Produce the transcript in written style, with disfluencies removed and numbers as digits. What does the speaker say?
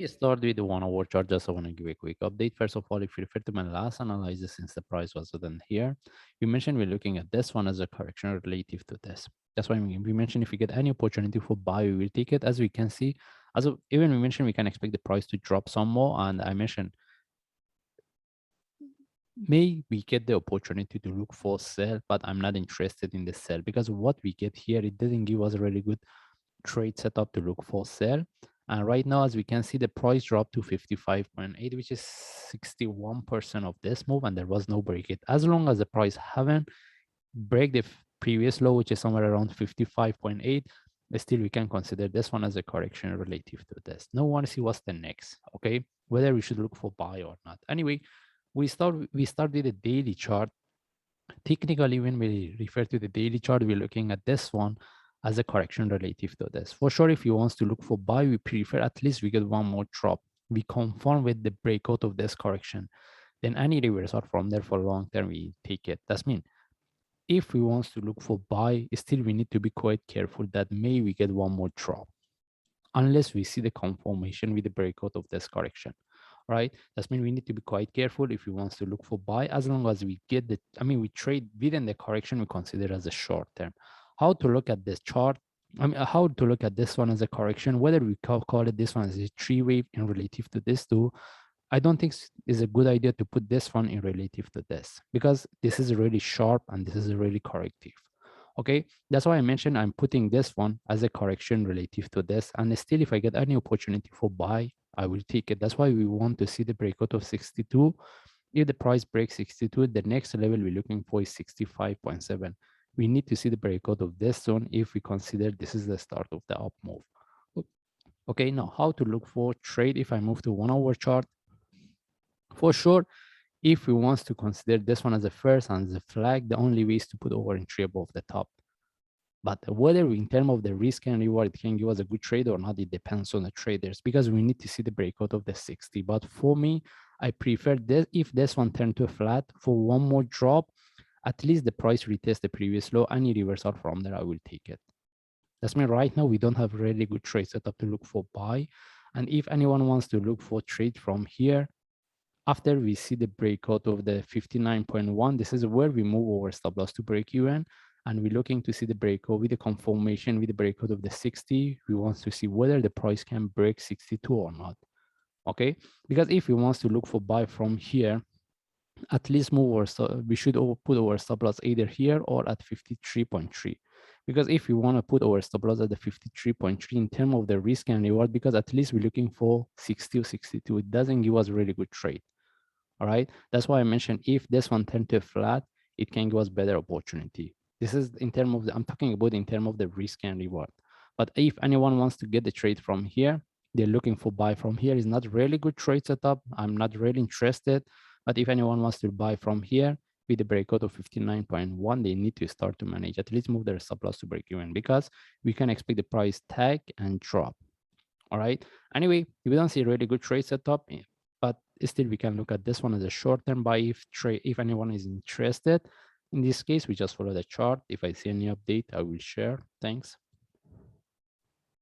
We start with the 1 hour chart. Just I want to give a quick update. First of all, if you refer to my last analysis, since the price was done here, we mentioned we're looking at this one as a correction relative to this. That's why we mentioned if we get any opportunity for buy, we will take it. As we can see, as of, even we mentioned we can expect the price to drop some more, and I mentioned may we get the opportunity to look for sell, but I'm not interested in the sell because what we get here, it didn't give us a really good trade setup to look for sell. And right now, as we can see, the price dropped to 55.8, which is 61% of this move, and there was no break it. As long as the price haven't break the previous low, which is somewhere around 55.8, still we can consider this one as a correction relative to this. Now we want to see what's the next, okay? Whether we should look for buy or not. Anyway, we start with a daily chart. Technically, when we refer to the daily chart, we're looking at this one as a correction relative to this. For sure, if you want to look for buy, we prefer at least we get one more drop. We confirm with the breakout of this correction. Then any reversal from there for long term, we take it. That's mean if we want to look for buy, still we need to be quite careful that may we get one more drop unless we see the confirmation with the breakout of this correction. Right, that means we need to be quite careful if we want to look for buy. As long as we get the, we trade within the correction, we consider as a short term. How to look at this chart, how to look at this one as a correction, whether we call it this one as a tree wave in relative to this two, I don't think it's a good idea to put this one in relative to this because this is really sharp and this is really corrective. Okay, that's why I mentioned I'm putting this one as a correction relative to this, and still if I get any opportunity for buy, I will take it. That's why we want to see the breakout of 62. If the price breaks 62, the next level we're looking for is 65.7. We need to see the breakout of this zone if we consider this is the start of the up move. Okay, now how to look for trade. If I move to 1 hour chart, for sure, if we want to consider this one as a first and the flag, the only way is to put over entry above the top. But whether in terms of the risk and reward, it can give us a good trade or not, it depends on the traders because we need to see the breakout of the 60. But for me, I prefer this. If this one turned to a flat for one more drop, at least the price retest the previous low. Any reversal from there, I will take it. That's mean right now we don't have really good trade setup to look for buy. And if anyone wants to look for trade from here, after we see the breakout of the 59.1, this is where we move our stop loss to break even. And we're looking to see the breakout with the confirmation with the breakout of the 60. We want to see whether the price can break 62 or not. Okay, because if we want to look for buy from here, at least move our we should put our stop loss either here or at 53.3. Because if we want to put our stop loss at the 53.3 in terms of the risk and reward, because at least we're looking for 60 or 62, it doesn't give us a really good trade. All right, that's why I mentioned if this one turned to flat, it can give us better opportunity. This is in terms of I'm talking about in terms of the risk and reward. But if anyone wants to get the trade from here, they're looking for buy from here, is not really good trade setup. I'm not really interested. But if anyone wants to buy from here with the breakout of 59.1, they need to start to manage, at least move their stop loss to break even, because we can expect the price tag and drop. All right. Anyway, we don't see a really good trade setup, but still we can look at this one as a short-term buy if anyone is interested. In this case, we just follow the chart. If I see any update, I will share. Thanks.